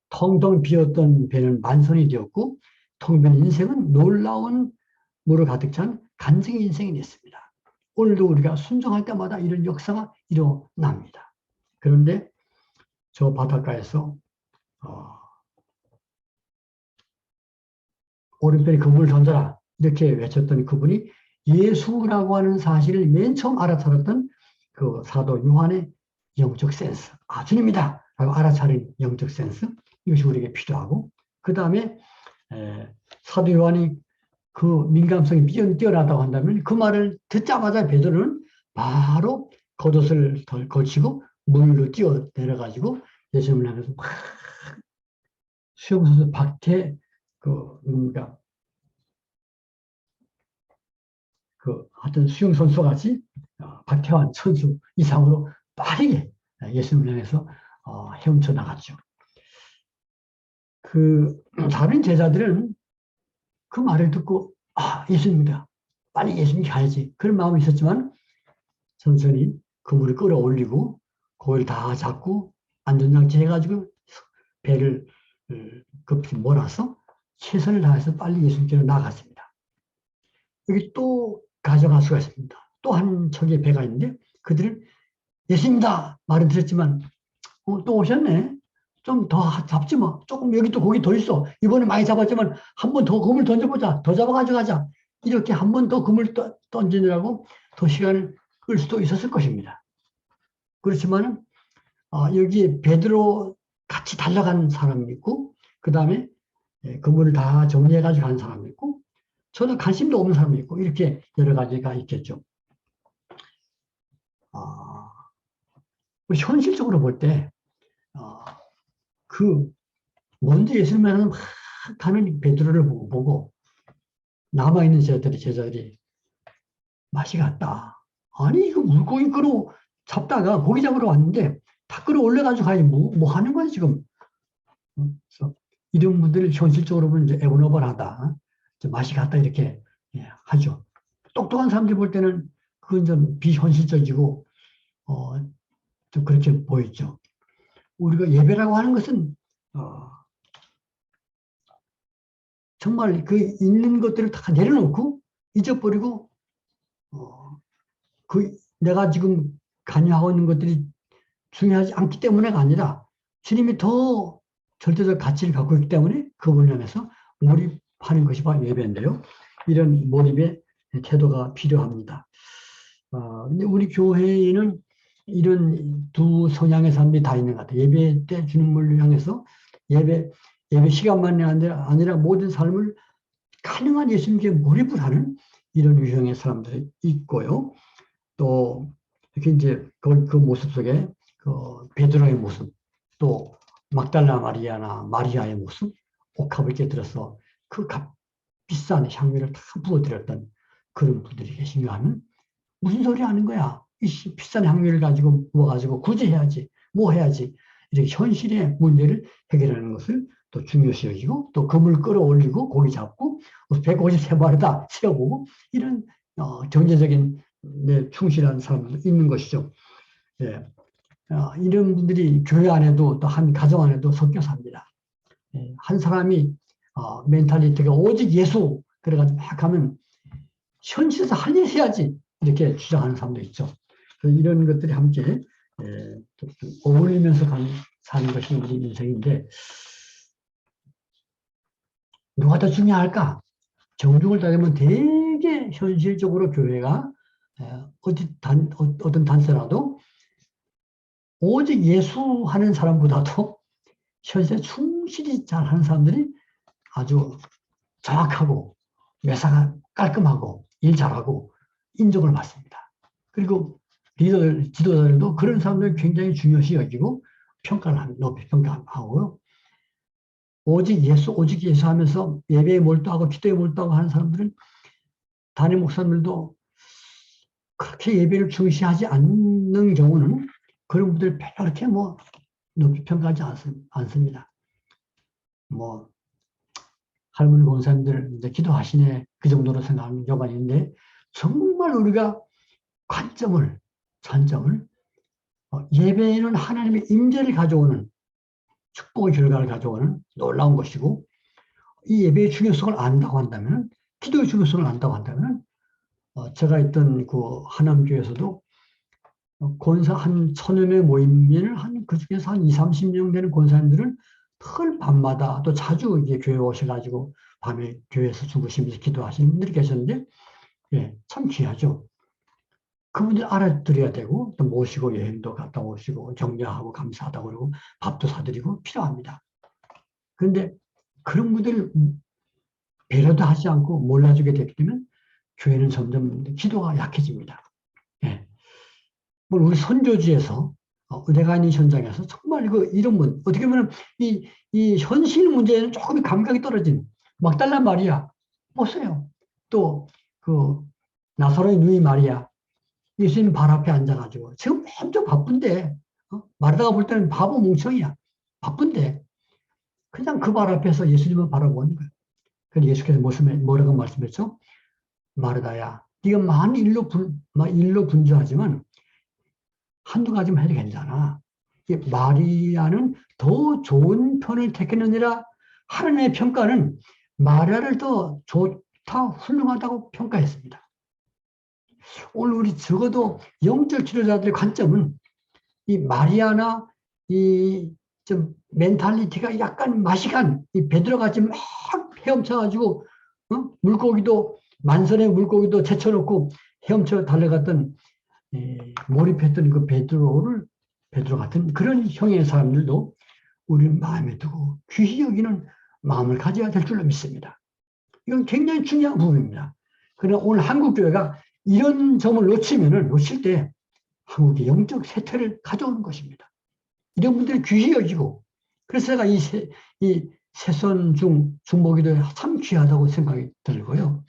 Speaker 5: 텅텅 비었던 배는 만선이 되었고 텅 빈 인생은 놀라운 물을 가득 찬 간증의 인생이 됐습니다. 오늘도 우리가 순종할 때마다 이런 역사가 일어납니다. 그런데 저 바닷가에서 오른편에 그물을 던져라 이렇게 외쳤던 그분이 예수라고 하는 사실을 맨 처음 알아차렸던 그 사도 요한의 영적 센스, 주님이다 라고 알아차린 영적 센스, 이것이 우리에게 필요하고, 그 다음에 사도 요한이 그 민감성이 뛰어나다고 한다면 그 말을 듣자마자 베드로는 바로 겉옷을 걸치고 물 위로 뛰어 내려가지고 예수님을 향해서 막 수영선수 박태 하여튼 수영선수 같이 박태환 선수 이상으로 빠르게 예수님을 향해서 헤엄쳐 나갔죠. 그 다른 제자들은 그 말을 듣고 예수님이다, 빨리 예수님 가야지, 그런 마음이 있었지만 천천히 그물을 끌어올리고 고기를 다 잡고 안전장치 해가지고 배를 급히 몰아서 최선을 다해서 빨리 예수님께로 나갔습니다. 여기 또 가정할 수가 있습니다. 또 한 척의 배가 있는데 그들은 예수님이다 말은 들었지만 또 오셨네, 좀 더 잡지 뭐, 조금 여기 또 고기 더 있어, 이번에 많이 잡았지만 한 번 더 그물 던져보자, 더 잡아가지고 가자, 이렇게 한 번 더 그물 던지느라고 더 시간을 끌 수도 있었을 것입니다. 그렇지만 여기 베드로 같이 달려간 사람이 있고, 그 다음에 그물을 다 정리해가지고 간 사람이 있고, 저는 관심도 없는 사람이 있고, 이렇게 여러 가지가 있겠죠. 우리 현실적으로 볼 때 먼저 예수님을 막 가는 베드로를 보고 남아있는 제자들이 맛이 갔다. 아니 이거 물고기 잡다가 고기 잡으러 왔는데 다 끌어올려가지고 가야지 뭐 하는 거야 지금. 그래서 이런 분들을 현실적으로 보면 이제 애원어벌하다, 맛이 갔다 이렇게 하죠. 똑똑한 사람들이 볼 때는 그건 좀 비현실적이고 좀 그렇게 보이죠. 우리가 예배라고 하는 것은 정말 그 있는 것들을 다 내려놓고 잊어버리고 내가 지금 관여하고 있는 것들이 중요하지 않기 때문에가 아니라 주님이 더 절대적 가치를 갖고 있기 때문에 그분을 향해서 몰입하는 것이 바로 예배인데요. 이런 몰입의 태도가 필요합니다. 근데 우리 교회에는 이런 두 성향의 사람들이 다 있는 것 같아요. 예배 때 주님을 향해서 예배 시간만이 아니라 모든 삶을 가능한 예수님께 몰입을 하는 이런 유형의 사람들이 있고요. 또 이렇게 이제 그 모습 속에 그 베드로의 모습, 또 막달라 마리아나 마리아의 모습, 옥합을 깨뜨려서 그 비싼 향유를 다 부어드렸던 그런 분들이 계신가 하면 무슨 소리 하는 거야? 이 비싼 향유를 가지고 부어가지고 굳이 해야지, 뭐 해야지, 이렇게 현실의 문제를 해결하는 것을 또 중요시 여기고 또 그물 끌어올리고 고기 잡고 153마리다 세어보고 이런 경제적인 충실한 사람도 있는 것이죠. 예. 이런 분들이 교회 안에도 또 한 가정 안에도 섞여 삽니다. 예. 한 사람이 멘탈리티가 오직 예수 그래가지고 막 하면 현실에서 할 일 해야지 이렇게 주장하는 사람도 있죠. 이런 것들이 함께 좀 어울리면서 사는 것이 우리 인생인데 누가 더 중요할까? 정중을 따지면 되게 현실적으로 교회가 어떤 단체라도 오직 예수하는 사람보다도 현실에 충실히 잘하는 사람들이 아주 정확하고 매사가 깔끔하고 일 잘하고 인정을 받습니다. 그리고 지도자들도 그런 사람들 굉장히 중요시 여기고 높이 평가하고요. 오직 예수 하면서 예배에 몰두하고 기도에 몰두하고 하는 사람들은 담임 목사님들도 그렇게 예배를 중시하지 않는 경우는 그런 분들 그렇게 높이 평가하지 않습니다. 할머니 권사님들 이제 기도하시네 그 정도로 생각하는 경우가 있는데 정말 우리가 관점을 예배는 하나님의 임재를 가져오는 축복의 결과를 가져오는 놀라운 것이고 이 예배의 중요성을 안다고 한다면 기도의 중요성을 안다고 한다면 제가 있던 그 하남교에서도 권사 한 1000여 명 모이면 그 중에서 한 20-30명 되는 권사님들은 늘 밤마다 또 자주 이제 교회 오셔가지고 밤에 교회에서 주무시면서 기도하시는 분들이 계셨는데 예, 참 귀하죠. 그분들 알아들어야 되고 또 모시고 여행도 갔다 오시고 격려하고 감사하다고 그러고 밥도 사드리고 필요합니다. 그런데 그런 분들을 배려도 하지 않고 몰라주게 되게 되면 교회는 점점 기도가 약해집니다. 예. 우리 선교지에서 은혜가 있는 현장에서 정말 이런 분 어떻게 보면 이 현실 문제에는 조금 감각이 떨어진 막달라 마리아 보세요. 또 그 나사로의 누이 마리아 예수님 발 앞에 앉아가지고 지금 엄청 바쁜데 마르다가 볼 때는 바보 뭉청이야. 바쁜데 그냥 그 발 앞에서 예수님을 바라보는 거예요. 그래서 예수께서 뭐라고 말씀했죠? 마르다야, 네가 많은 일로 분주하지만 한두 가지만 해도 괜찮아. 마리아는 더 좋은 편을 택했느니라. 하나님의 평가는 마리아를 더 좋다, 훌륭하다고 평가했습니다. 오늘 우리 적어도 영적 지도자들의 관점은 이 마리아나 이 좀 멘탈리티가 약간 마시간 이 베드로같이 막 헤엄쳐가지고 물고기도 만선의 물고기도 제쳐놓고 헤엄쳐 달려갔던 몰입했던 그 베드로 같은 그런 형의 사람들도 우리 마음에 두고 귀히 여기는 마음을 가져야 될 줄로 믿습니다. 이건 굉장히 중요한 부분입니다. 그러나 오늘 한국교회가 이런 점을 놓칠 때 한국의 영적 쇠퇴를 가져오는 것입니다. 이런 분들이 귀히 여기고 그래서 제가 이 세선 중보기도 참 귀하다고 생각이 들고요.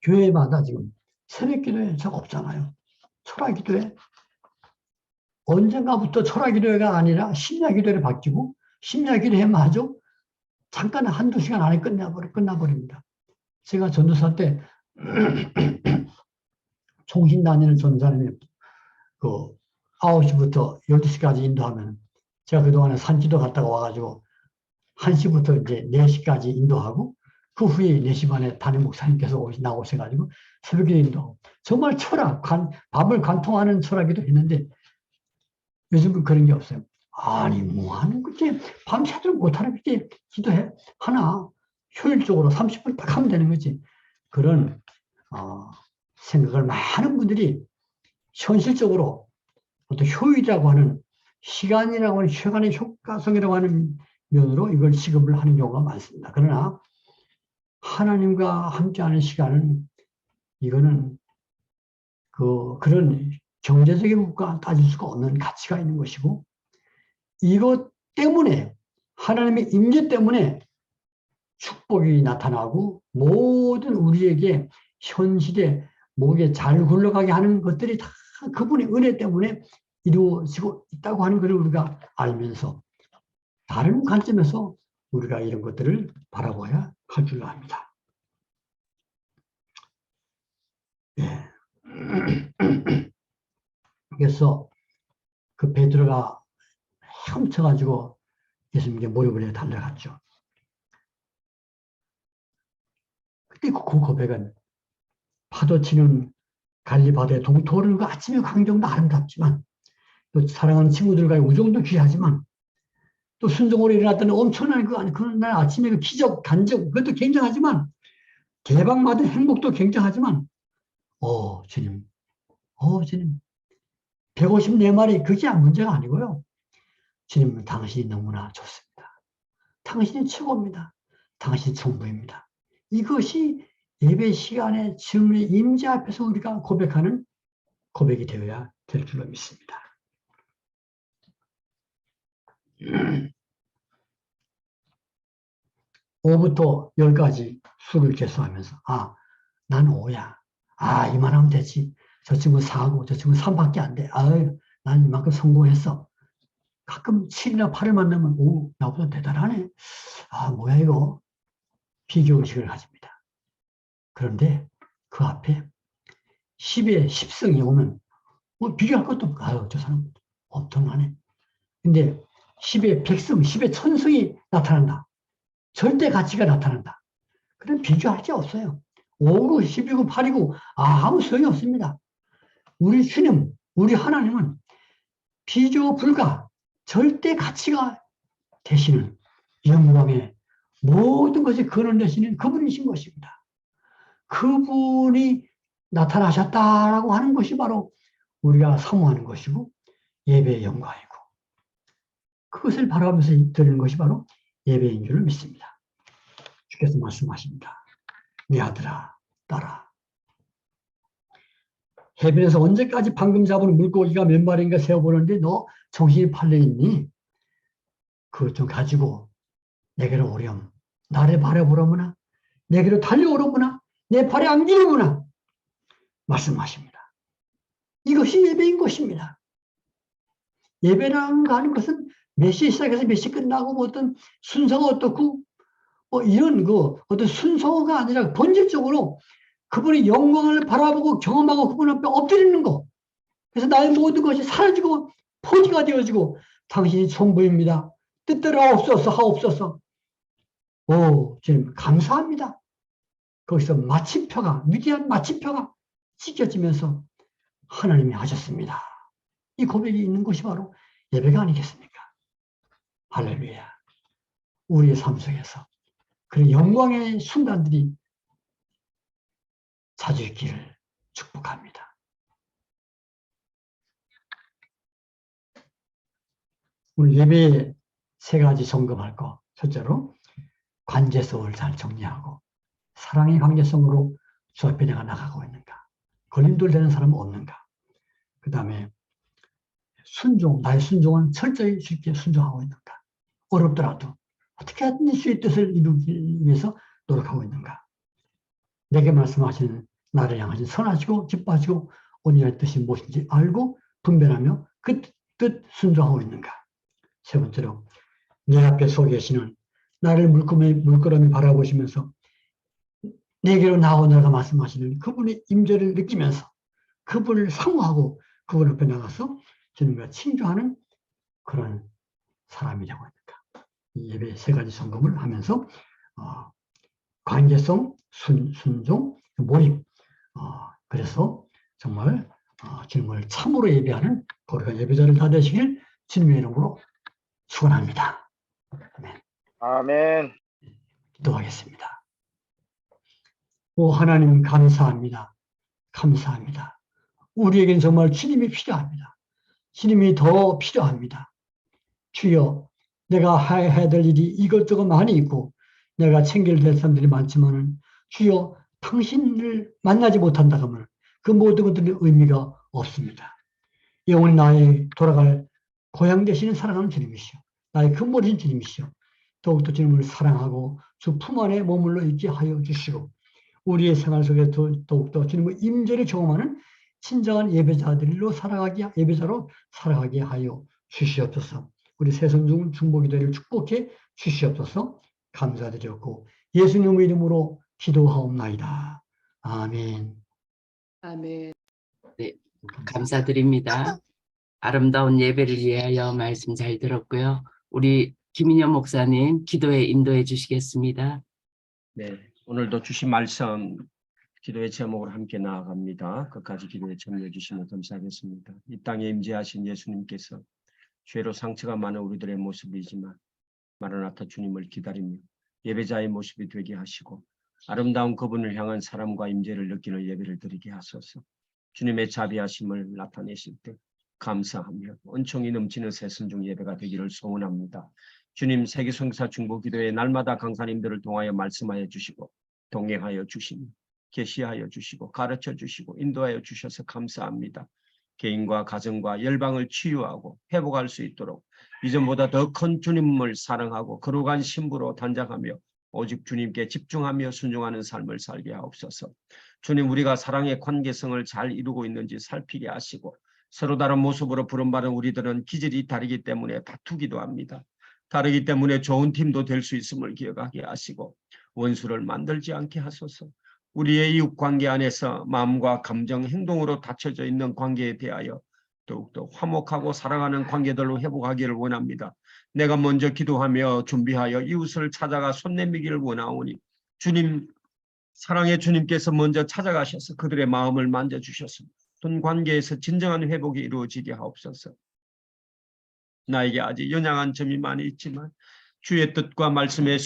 Speaker 5: 교회마다 지금 새벽기도회 저거 없잖아요. 철학기도회 언젠가부터 철학기도회가 아니라 심야기도회로 바뀌고 심야기도회만 하죠. 잠깐 한두 시간 안에 끝나버립니다. 제가 전도사 때 총신 다니는 전도사님이 9시부터 12시까지 인도하면 제가 그동안에 산지도 갔다가 와가지고 1시부터 이제 4시까지 인도하고 그 후에 4시 반에 담임 목사님께서 나오셔가지고 새벽에 인도하고 정말 밥을 관통하는 철학기도 했는데 요즘은 그런 게 없어요. 아니 뭐하는 거지 밤새도록 못하는 거지 기도해 하나 효율적으로 30분 딱 하면 되는 거지. 그런 생각을 많은 분들이 현실적으로 어떤 효율이라고 하는 시간이라고 하는 시간의 효과성이라고 하는 면으로 이걸 시급을 하는 경우가 많습니다. 그러나 하나님과 함께하는 시간은 이거는 그런 경제적인 것과 따질 수가 없는 가치가 있는 것이고 이것 때문에 하나님의 임재 때문에 축복이 나타나고 모든 우리에게 현실에 목에 잘 굴러가게 하는 것들이 다 그분의 은혜 때문에 이루어지고 있다고 하는 것을 우리가 알면서 다른 관점에서 우리가 이런 것들을 바라봐야 할 줄 압니다. 예. 그래서 그 베드로가 헤엄쳐가지고 예수님께 무릎을 해 달려갔죠. 그때 그 고백은 파도 치는 갈리 바다에 동토 오르는 그 아침의 광경도 아름답지만, 또 사랑하는 친구들과의 우정도 귀하지만, 또 순종으로 일어났던 엄청난 그날 아침의 그 기적, 간적, 그것도 굉장하지만, 대박받은 행복도 굉장하지만, 주님, 주님, 154마리 그게 문제가 아니고요. 주님은 당신이 너무나 좋습니다. 당신이 최고입니다. 당신이 전부입니다. 이것이 예배 시간에 주님의 임재 앞에서 우리가 고백하는 고백이 되어야 될 줄로 믿습니다. 5부터 10까지 수를 개수하면서 난 5야. 이만하면 되지. 저 친구 4고 저 친구 3밖에 안 돼. 난 이만큼 성공했어. 가끔 7이나 8을 만나면 나보다 대단하네. 뭐야 이거. 비교의식을 가집니다. 그런데 그 앞에 10의 10성이 오면 비교할 것도 없고 저 사람 엄청나네. 근데 10의 100성, 10의 1000성이 나타난다. 절대 가치가 나타난다. 그럼 비교할 게 없어요. 5고 10이고 8이고 아무 소용이 없습니다. 우리 주님, 우리 하나님은 비교 불가, 절대 가치가 되시는 영광의 모든 것이 근원되시는 그분이신 것입니다. 그분이 나타나셨다라고 하는 것이 바로 우리가 사모하는 것이고 예배의 영광이고, 그것을 바라보면서 드리는 것이 바로 예배인 줄을 믿습니다. 주께서 말씀하십니다. 내 아들아, 딸아, 해변에서 언제까지 방금 잡은 물고기가 몇 마리인가 세어보는데 너 정신이 팔려있니? 그것 좀 가지고 내게로 오렴. 나를 바라보려무나, 내게로 달려오려무나, 내 발에 안기려무나 말씀하십니다. 이것이 예배인 것입니다. 예배라는 거 하는 것은 몇 시에 시작해서 몇 시 끝나고 어떤 순서가 어떻고 이런 어떤 순서가 아니라 본질적으로 그분의 영광을 바라보고 경험하고 그분 앞에 엎드리는 거. 그래서 나의 모든 것이 사라지고 포기가 되어지고 당신이 전부입니다. 뜻대로 하옵소서. 주님 감사합니다. 거기서 마침표가, 위대한 마침표가 찍혀지면서 하나님이 하셨습니다. 이 고백이 있는 것이 바로 예배가 아니겠습니까? 할렐루야. 우리의 삶 속에서 그런 영광의 순간들이 자주 있기를 축복합니다. 오늘 예배에 3가지 점검할 거. 첫째로 관계성을 잘 정리하고 사랑의 관계성으로 주 앞에 내가 나가고 있는가. 걸림돌 되는 사람은 없는가. 그 다음에 순종, 나의 순종은 철저히 주께 순종하고 있는가. 어렵더라도 어떻게 하든지 주의 뜻을 이루기 위해서 노력하고 있는가. 내게 말씀하시는 나를 향하신 선하시고 기뻐하시고 온전한 뜻이 무엇인지 알고 분별하며 그 뜻 순종하고 있는가. 세 번째로 내 앞에 서 계시는 나를 물끄러미 바라보시면서 내게로 나오너가 말씀하시는 그분의 임재를 느끼면서 그분을 사모하고 그분 앞에 나가서 주님과 친교하는 그런 사람이 되고 있는가. 이 예배 3가지 점검을 하면서 관계성, 순종, 몰입. 그래서 정말 주님을 참으로 예배하는 거룩한 예배자를 다 되시길 주님의 이름으로 축원합니다.
Speaker 8: 아멘.
Speaker 5: 기도하겠습니다. 오 하나님 감사합니다. 감사합니다. 우리에겐 정말 주님이 필요합니다. 주님이 더 필요합니다. 주여, 내가 해야 될 일이 이것저것 많이 있고 내가 챙길 될 사람들이 많지만은 주여, 당신을 만나지 못한다 하면 그 모든 것들은 의미가 없습니다. 영원히 나의 돌아갈 고향 되시는 사랑하는 주님이시오. 나의 근본이신 주님이시오. 더욱더 주님을 사랑하고 주 품 안에 머물러 있게 하여 주시고 우리의 생활 속에 더욱더 주님의 임재를 경험하는 진정한 예배자로 살아가게 하여 주시옵소서. 우리 새손중 중보기도회를 축복해 주시옵소서. 감사드렸고 예수님의 이름으로 기도하옵나이다. 아멘.
Speaker 8: 아멘.
Speaker 1: 감사드립니다. 아름다운 예배를 위하여 말씀 잘 들었고요. 우리 김인현 목사님 기도에 인도해 주시겠습니다.
Speaker 6: 네, 오늘도 주신 말씀 기도의 제목으로 함께 나아갑니다. 끝까지 기도에 참여해 주시면 감사하겠습니다. 이 땅에 임재하신 예수님께서 죄로 상처가 많은 우리들의 모습이지만 마라나타 주님을 기다리며 예배자의 모습이 되게 하시고 아름다운 그분을 향한 사랑과 임재를 느끼는 예배를 드리게 하소서. 주님의 자비하심을 나타내실 때 감사하며 은총이 넘치는 새순종 예배가 되기를 소원합니다. 주님, 세계성사 중보기도회 날마다 강사님들을 통하여 말씀하여 주시고 동행하여 주시며 계시하여 주시고 가르쳐 주시고 인도하여 주셔서 감사합니다. 개인과 가정과 열방을 치유하고 회복할 수 있도록 이전보다 더 큰 주님을 사랑하고 거룩한 신부로 단장하며 오직 주님께 집중하며 순종하는 삶을 살게 하옵소서. 주님, 우리가 사랑의 관계성을 잘 이루고 있는지 살피게 하시고 서로 다른 모습으로 부름받은 우리들은 기질이 다르기 때문에 다투기도 합니다. 다르기 때문에 좋은 팀도 될 수 있음을 기억하게 하시고 원수를 만들지 않게 하소서. 우리의 이웃 관계 안에서 마음과 감정, 행동으로 닫혀져 있는 관계에 대하여 더욱더 화목하고 사랑하는 관계들로 회복하기를 원합니다. 내가 먼저 기도하며 준비하여 이웃을 찾아가 손 내미기를 원하오니 주님, 사랑의 주님께서 먼저 찾아가셔서 그들의 마음을 만져주셔서 돈 관계에서 진정한 회복이 이루어지게 하옵소서. 나에게 아직 연약한 점이 많이 있지만 주의 뜻과 말씀에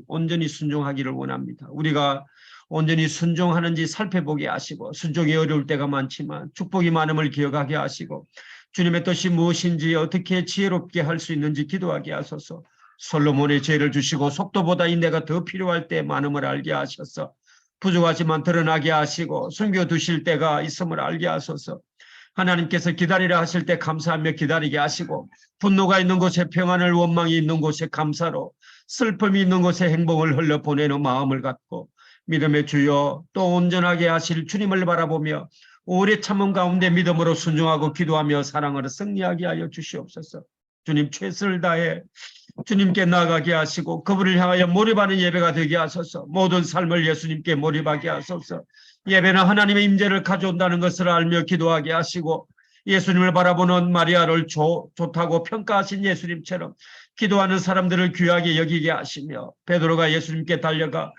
Speaker 6: 온전히 순종하기를 원합니다. 우리가 온전히 순종하는지 살펴보게 하시고 순종이 어려울 때가 많지만 축복이 많음을 기억하게 하시고 주님의 뜻이 무엇인지 어떻게 지혜롭게 할 수 있는지 기도하게 하소서. 솔로몬의 지혜를 주시고 속도보다 인내가 더 필요할 때 많음을 알게 하셔서 부족하지만 드러나게 하시고 숨겨두실 때가 있음을 알게 하소서. 하나님께서 기다리라 하실 때 감사하며 기다리게 하시고 분노가 있는 곳에 평안을, 원망이 있는 곳에 감사로, 슬픔이 있는 곳에 행복을 흘려보내는 마음을 갖고 믿음의 주여 또 온전하게 하실 주님을 바라보며 오래 참음 가운데 믿음으로 순종하고 기도하며 사랑으로 승리하게 하여 주시옵소서. 주님, 최선을 다해 주님께 나아가게 하시고 그분을 향하여 몰입하는 예배가 되게 하소서. 모든 삶을 예수님께 몰입하게 하소서. 예배는 하나님의 임재를 가져온다는 것을 알며 기도하게 하시고 예수님을 바라보는 마리아를 좋다고 평가하신 예수님처럼 기도하는 사람들을 귀하게 여기게 하시며 베드로가 예수님께 달려가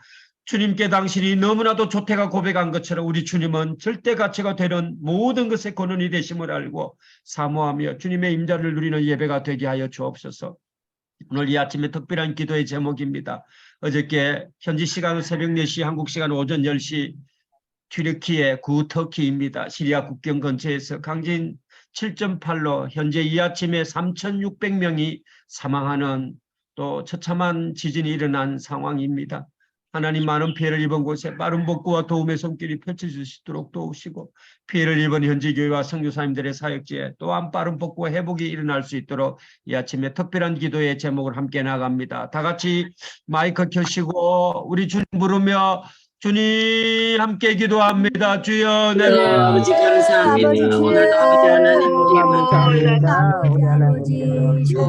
Speaker 6: 주님께 당신이 너무나도 좋다고 고백한 것처럼 우리 주님은 절대 가치가 되는 모든 것의 근원이 되심을 알고 사모하며 주님의 임재를 누리는 예배가 되게 하여 주옵소서. 오늘 이 아침에 특별한 기도의 제목입니다. 어저께 현지 시간 새벽 4시, 한국 시간 오전 10시 튀르키예 구터키입니다. 시리아 국경 근처에서 강진 7.8로 현재 이 아침에 3,600명이 사망하는 또 처참한 지진이 일어난 상황입니다. 하나님, 많은 피해를 입은 곳에 빠른 복구와 도움의 손길이 펼쳐질 수 있도록 도우시고 피해를 입은 현지 교회와 선교사님들의 사역지에 또한 빠른 복구와 회복이 일어날 수 있도록 이 아침에 특별한 기도의 제목을 함께 나갑니다. 다 같이 마이크 켜시고 우리 주님 부르며 주님 함께 기도합니다. 주여,
Speaker 1: 네,
Speaker 6: 내가
Speaker 1: 아버지 감사합니다.
Speaker 8: 아버지
Speaker 1: 오늘도 아버지 하나님 우리
Speaker 8: 감사합니다. 우리 하나님